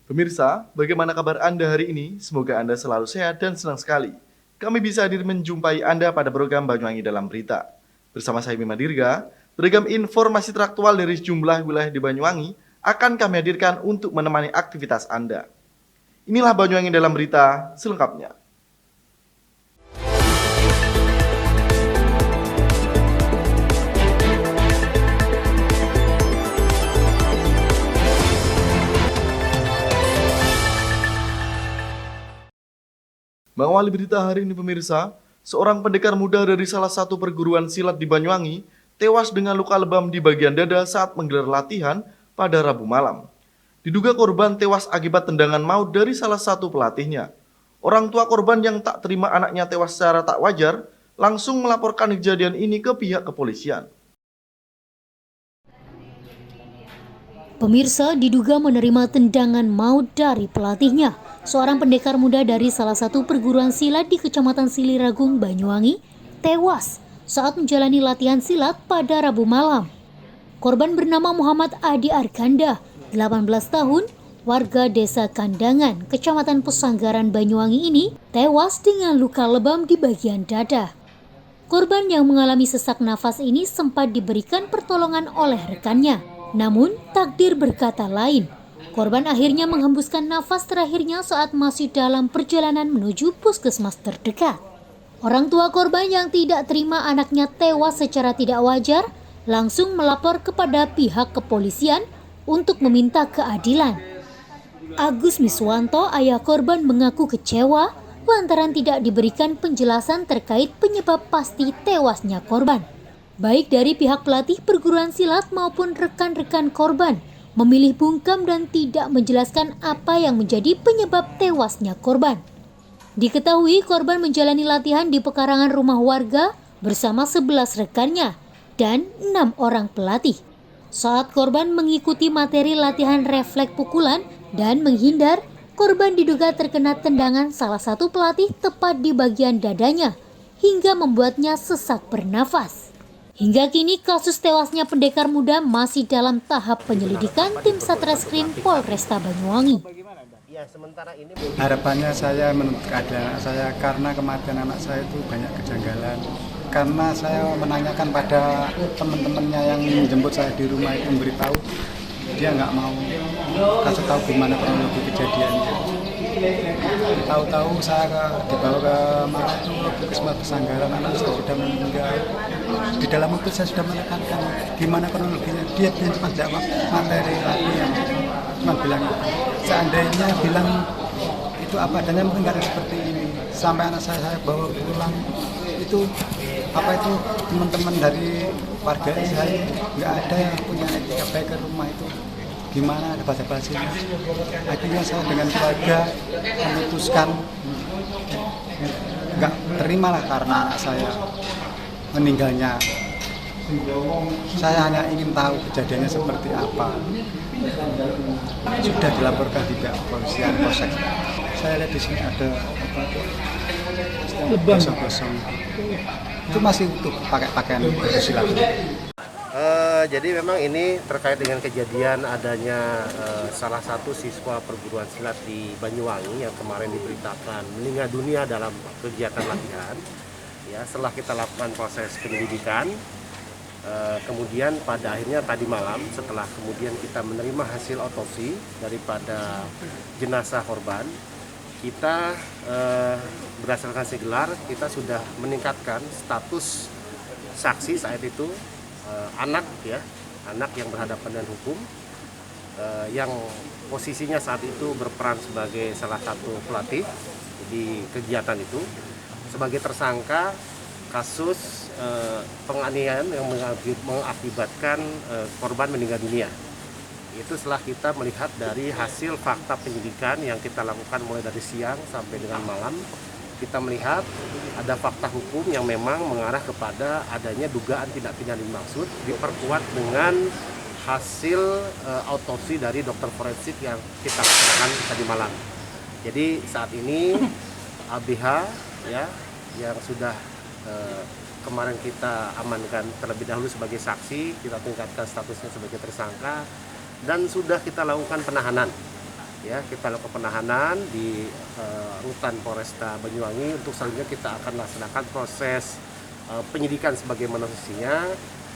Pemirsa, bagaimana kabar Anda hari ini? Semoga Anda selalu sehat dan senang sekali. Kami bisa hadir menjumpai Anda pada program Banyuwangi Dalam Berita. Bersama saya Bima Dirga, beragam informasi teraktual dari sejumlah wilayah di Banyuwangi akan kami hadirkan untuk menemani aktivitas Anda. Inilah Banyuwangi Dalam Berita selengkapnya. Mengawali berita hari ini pemirsa, seorang pendekar muda dari salah satu perguruan silat di Banyuwangi tewas dengan luka lebam di bagian dada saat menggelar latihan pada Rabu malam. Diduga korban tewas akibat tendangan maut dari salah satu pelatihnya. Orang tua korban yang tak terima anaknya tewas secara tak wajar langsung melaporkan kejadian ini ke pihak kepolisian. Pemirsa diduga menerima tendangan maut dari pelatihnya. Seorang pendekar muda dari salah satu perguruan silat di Kecamatan Siliragung, Banyuwangi, tewas saat menjalani latihan silat pada Rabu malam. Korban bernama Muhammad Adi Arkanda, 18 tahun, warga Desa Kandangan, Kecamatan Pesanggaran, Banyuwangi ini tewas dengan luka lebam di bagian dada. Korban yang mengalami sesak nafas ini sempat diberikan pertolongan oleh rekannya. Namun, takdir berkata lain. Korban akhirnya menghembuskan nafas terakhirnya saat masih dalam perjalanan menuju puskesmas terdekat. Orang tua korban yang tidak terima anaknya tewas secara tidak wajar langsung melapor kepada pihak kepolisian untuk meminta keadilan. Agus Miswanto, ayah korban, mengaku kecewa lantaran tidak diberikan penjelasan terkait penyebab pasti tewasnya korban. Baik dari pihak pelatih perguruan silat maupun rekan-rekan korban memilih bungkam dan tidak menjelaskan apa yang menjadi penyebab tewasnya korban. Diketahui korban menjalani latihan di pekarangan rumah warga bersama 11 rekannya dan 6 orang pelatih. Saat korban mengikuti materi latihan refleks pukulan dan menghindar, korban diduga terkena tendangan salah satu pelatih tepat di bagian dadanya hingga membuatnya sesak bernafas. Hingga kini kasus tewasnya pendekar muda masih dalam tahap penyelidikan tim Satreskrim Polresta Banyuwangi. Harapannya saya menurut keadaan anak saya karena kematian anak saya itu banyak kejanggalan. Karena saya menanyakan pada teman-temannya yang menjemput saya di rumah itu memberitahu, dia nggak mau kasih tahu gimana kronologi kejadiannya. Tahu-tahu saya dibawa ke puskesmas Pesanggaran, anak saya sudah meninggal. Di dalam itu saya sudah menekankan gimana kronologinya. Dia cuma jawab materi latihan, cuma bilang seandainya bilang itu apa adanya mungkin nggak ada seperti ini. Sampai anak saya bawa pulang itu teman-teman dari warga saya nggak ada yang punya etika baik ke rumah itu. Gimana ada basa-basinya. Akhirnya saya dengan keluarga memutuskan nggak terima lah karena anak saya meninggalnya. Saya hanya ingin tahu kejadiannya seperti apa. Sudah dilaporkan di pihak kepolisian Polsek. Saya lihat di sini ada gosong-gosong. Itu masih utuh pakai pakaian silat. Jadi memang ini terkait dengan kejadian adanya salah satu siswa perguruan silat di Banyuwangi yang kemarin diberitakan meninggal dunia dalam kegiatan latihan. Ya, setelah kita lakukan proses penyelidikan, kemudian pada akhirnya tadi malam setelah kemudian kita menerima hasil otopsi daripada jenazah korban, kita berdasarkan gelar kita sudah meningkatkan status saksi saat itu. Anak yang berhadapan dengan hukum, yang posisinya saat itu berperan sebagai salah satu pelatih di kegiatan itu, sebagai tersangka kasus penganiayaan yang mengakibatkan korban meninggal dunia. Itu setelah kita melihat dari hasil fakta penyidikan yang kita lakukan mulai dari siang sampai dengan malam, kita melihat ada fakta hukum yang memang mengarah kepada adanya dugaan tindak pidana dimaksud, diperkuat dengan hasil autopsi dari dokter forensik yang kita lakukan tadi malam. Jadi saat ini ABH ya yang sudah kemarin kita amankan terlebih dahulu sebagai saksi, kita tingkatkan statusnya sebagai tersangka dan sudah kita lakukan penahanan Ya, kita lakukan penahanan di rutan Polresta Banyuwangi. Untuk selanjutnya kita akan laksanakan proses penyidikan sebagaimana mestinya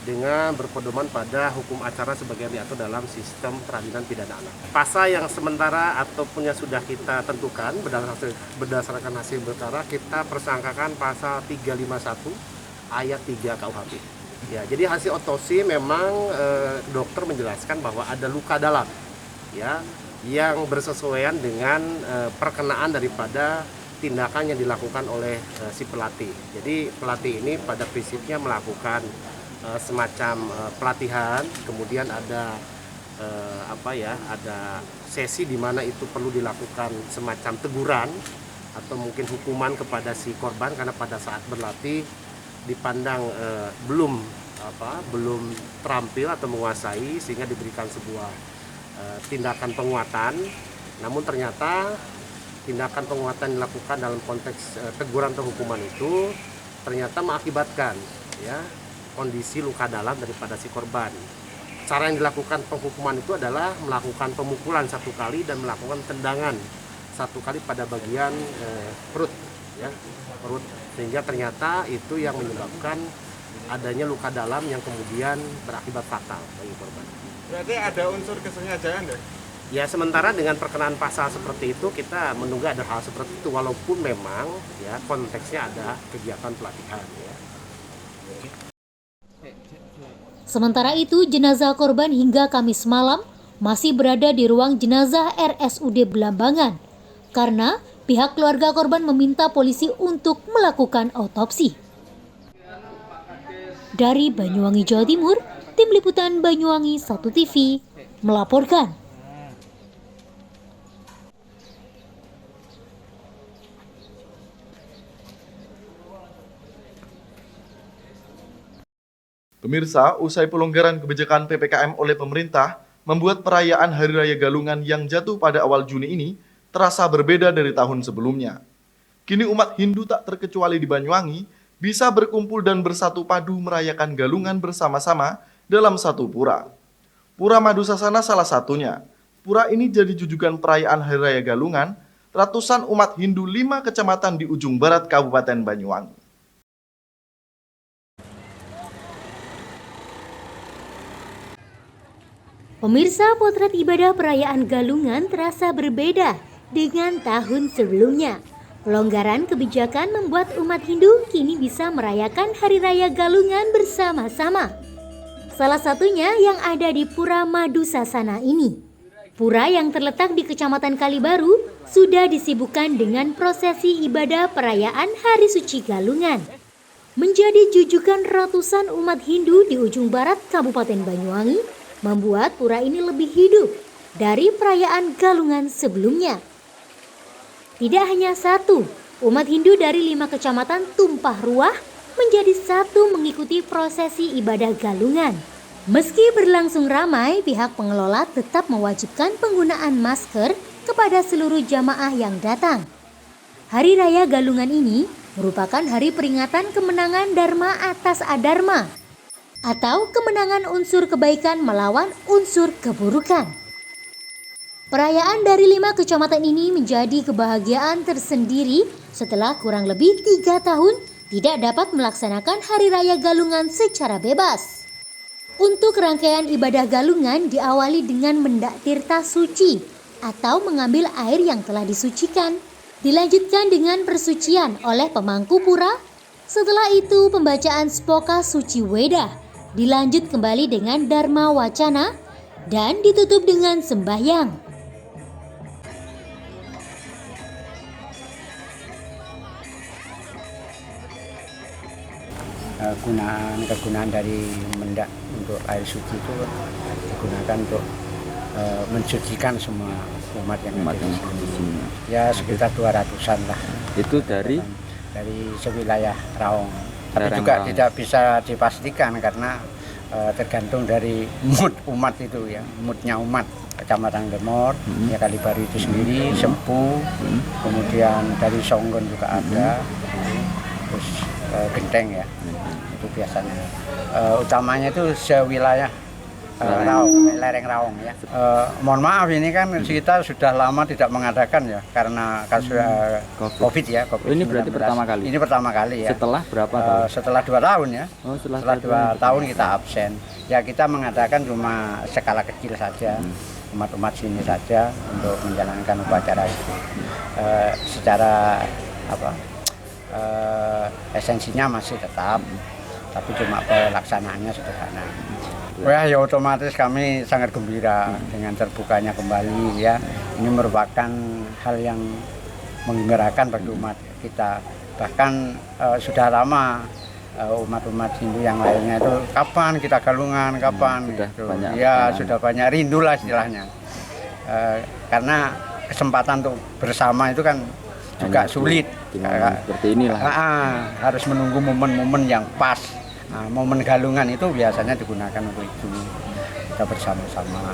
dengan berpedoman pada hukum acara sebagai diatur dalam sistem peradilan pidana anak. Pasal yang sementara ataupun yang sudah kita tentukan berdasarkan hasil perkara, kita persangkakan pasal 351 ayat 3 KUHP. Ya, jadi hasil otopsi memang dokter menjelaskan bahwa ada luka dalam, ya, yang bersesuaian dengan perkenaan daripada tindakan yang dilakukan oleh si pelatih. Jadi pelatih ini pada prinsipnya melakukan semacam pelatihan, kemudian ada ada sesi di mana itu perlu dilakukan semacam teguran atau mungkin hukuman kepada si korban karena pada saat berlatih dipandang belum terampil atau menguasai, sehingga diberikan sebuah tindakan penguatan. Namun ternyata tindakan penguatan dilakukan dalam konteks teguran atau hukuman itu ternyata mengakibatkan, ya, kondisi luka dalam daripada si korban. Cara yang dilakukan penghukuman itu adalah melakukan pemukulan 1 kali dan melakukan tendangan 1 kali pada bagian perut, ya, perut, sehingga ternyata itu yang menyebabkan adanya luka dalam yang kemudian berakibat fatal bagi korban. Berarti ada unsur kesengajaan, ya? Ya, sementara dengan perkenaan pasal seperti itu kita menduga ada hal seperti itu, walaupun memang ya konteksnya ada kegiatan pelatihan, ya. Sementara itu, jenazah korban hingga Kamis malam masih berada di ruang jenazah RSUD Belambangan karena pihak keluarga korban meminta polisi untuk melakukan autopsi. Dari Banyuwangi, Jawa Timur, Tim Liputan Banyuwangi 1 TV melaporkan. Pemirsa, usai pelonggaran kebijakan PPKM oleh pemerintah, membuat perayaan Hari Raya Galungan yang jatuh pada awal Juni ini terasa berbeda dari tahun sebelumnya. Kini umat Hindu tak terkecuali di Banyuwangi bisa berkumpul dan bersatu padu merayakan Galungan bersama-sama dalam satu pura. Pura Madusasana salah satunya. Pura ini jadi jujukan perayaan Hari Raya Galungan ratusan umat Hindu 5 kecamatan di ujung barat Kabupaten Banyuwangi. Pemirsa, potret ibadah perayaan Galungan terasa berbeda dengan tahun sebelumnya. Pelonggaran kebijakan membuat umat Hindu kini bisa merayakan Hari Raya Galungan bersama-sama. Salah satunya yang ada di Pura Madusasana ini. Pura yang terletak di Kecamatan Kalibaru sudah disibukkan dengan prosesi ibadah perayaan Hari Suci Galungan. Menjadi jujukan ratusan umat Hindu di ujung barat Kabupaten Banyuwangi, membuat pura ini lebih hidup dari perayaan Galungan sebelumnya. Tidak hanya satu, umat Hindu dari 5 kecamatan tumpah ruah menjadi satu mengikuti prosesi ibadah Galungan. Meski berlangsung ramai, pihak pengelola tetap mewajibkan penggunaan masker kepada seluruh jamaah yang datang. Hari Raya Galungan ini merupakan hari peringatan kemenangan Dharma atas Adharma, atau kemenangan unsur kebaikan melawan unsur keburukan. Perayaan dari 5 kecamatan ini menjadi kebahagiaan tersendiri setelah kurang lebih 3 tahun tidak dapat melaksanakan Hari Raya Galungan secara bebas. Untuk rangkaian ibadah Galungan diawali dengan mendak tirta suci atau mengambil air yang telah disucikan. Dilanjutkan dengan persucian oleh pemangku pura. Setelah itu pembacaan Spoka Suci Weda. Dilanjut kembali dengan Dharma Wacana dan ditutup dengan sembahyang. Kegunaan dari mendak untuk air suci itu digunakan untuk mensucikan semua umat yang ada di sini. Ya sekitar 200-an lah. Itu dari sewilayah Raung. Tapi juga tidak bisa dipastikan karena tergantung dari mood umat itu ya, moodnya umat. Kecamatan Lemor, ya Kalibaru itu sendiri, Sempu, kemudian dari Songgon juga ada, terus Genteng ya, itu biasanya. Utamanya itu sewilayah lereng Raung ya. Mohon maaf ini kan kita sudah lama tidak mengadakan ya karena kasus COVID ya. Ini berarti pertama kali? Ini pertama kali ya. Setelah berapa tahun? Setelah 2 tahun ya. Oh, setelah 2 tahun kita absen. Ya kita mengadakan cuma skala kecil saja. Umat-umat sini saja untuk menjalankan upacara itu. Secara esensinya masih tetap, tapi cuma pelaksanaannya sederhana. Wah ya otomatis kami sangat gembira dengan terbukanya kembali ya. Ini merupakan hal yang menggembirakan bagi umat kita. Bahkan sudah lama umat-umat Hindu yang lainnya itu kapan kita galungan, kapan sudah gitu. Banyak Ya sudah banyak rindu lah istilahnya. Karena kesempatan untuk bersama itu kan juga sulit. Seperti inilah. Harus menunggu momen-momen yang pas. Nah, momen galungan itu biasanya digunakan untuk itu. Kita bersama-sama.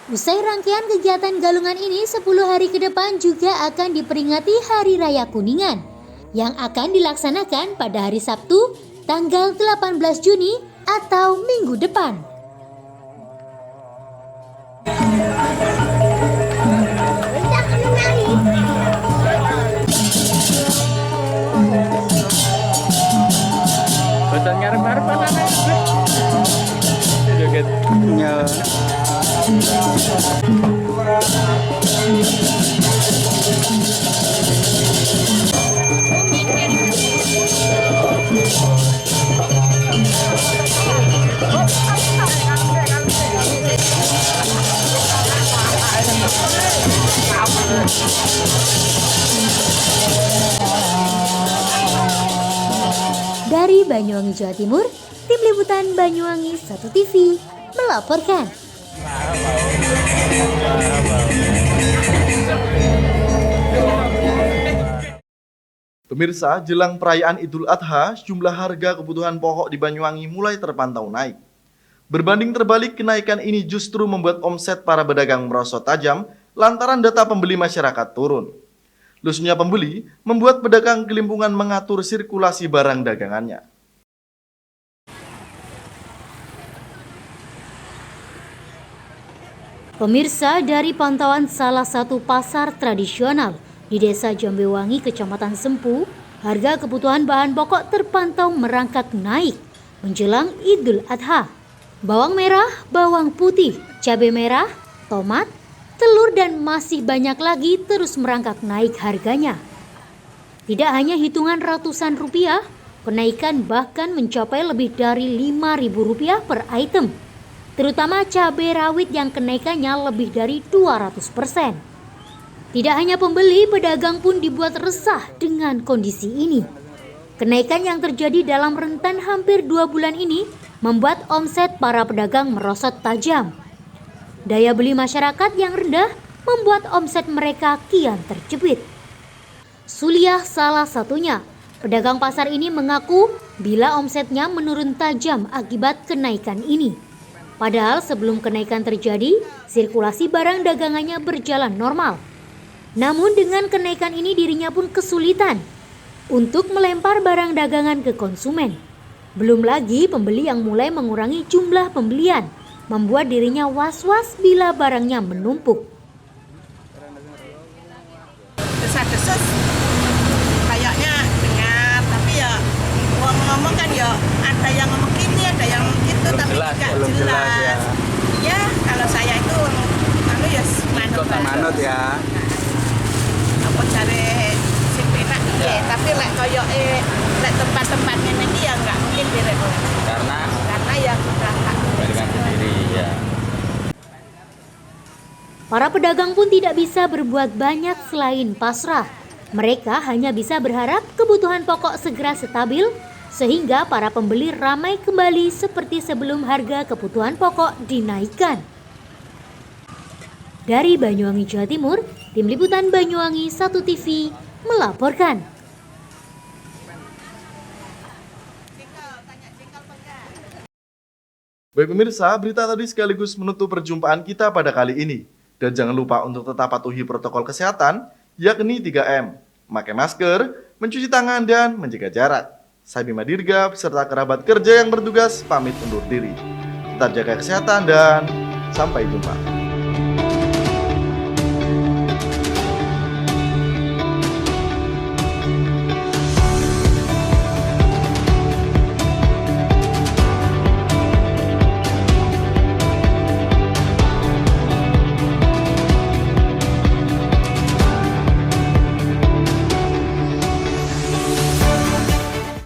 Usai rangkaian kegiatan galungan ini, 10 hari ke depan juga akan diperingati Hari Raya Kuningan yang akan dilaksanakan pada hari Sabtu tanggal 18 Juni atau minggu depan. Bosan ngarep-ngarep anak-anak. Joget. Ya. Dari Banyuwangi, Jawa Timur, Tim Liputan Banyuwangi 1 TV melaporkan. Pemirsa, jelang perayaan Idul Adha, jumlah harga kebutuhan pokok di Banyuwangi mulai terpantau naik. Berbanding terbalik, kenaikan ini justru membuat omset para pedagang merosot tajam lantaran data pembeli masyarakat turun. Lusunya pembeli membuat pedagang kelimpungan mengatur sirkulasi barang dagangannya. Pemirsa, dari pantauan salah satu pasar tradisional di Desa Jambewangi, Kecamatan Sempu, harga kebutuhan bahan pokok terpantau merangkak naik menjelang Idul Adha. Bawang merah, bawang putih, cabai merah, tomat, telur dan masih banyak lagi terus merangkak naik harganya. Tidak hanya hitungan ratusan rupiah, kenaikan bahkan mencapai lebih dari Rp5.000 per item. Terutama cabai rawit yang kenaikannya lebih dari 200%. Tidak hanya pembeli, pedagang pun dibuat resah dengan kondisi ini. Kenaikan yang terjadi dalam rentan hampir 2 bulan ini membuat omset para pedagang merosot tajam. Daya beli masyarakat yang rendah membuat omset mereka kian terjepit. Suliah salah satunya. Pedagang pasar ini mengaku bila omsetnya menurun tajam akibat kenaikan ini. Padahal sebelum kenaikan terjadi, sirkulasi barang dagangannya berjalan normal. Namun dengan kenaikan ini dirinya pun kesulitan untuk melempar barang dagangan ke konsumen. Belum lagi pembeli yang mulai mengurangi jumlah pembelian, membuat dirinya was-was bila barangnya menumpuk. Desas-desus kayaknya dengar, tapi ya ngomong kan ya ada yang ngomong gini, ada yang gitu, tapi tidak jelas. Ya kalau saya itu ya manut ya. Apa cari sing penak ya, tapi lek koyo lek tempat-tempatnya ini ya enggak mungkin direk. Karena ya berangkat sendiri ya. Para pedagang pun tidak bisa berbuat banyak selain pasrah. Mereka hanya bisa berharap kebutuhan pokok segera stabil sehingga para pembeli ramai kembali seperti sebelum harga kebutuhan pokok dinaikkan. Dari Banyuwangi, Jawa Timur, Tim Liputan Banyuwangi 1 TV melaporkan. Baik pemirsa, berita tadi sekaligus menutup perjumpaan kita pada kali ini. Dan jangan lupa untuk tetap patuhi protokol kesehatan, yakni 3M. Memakai masker, mencuci tangan, dan menjaga jarak. Saya Bima Dirga beserta kerabat kerja yang bertugas pamit undur diri. Tetap jaga kesehatan dan sampai jumpa.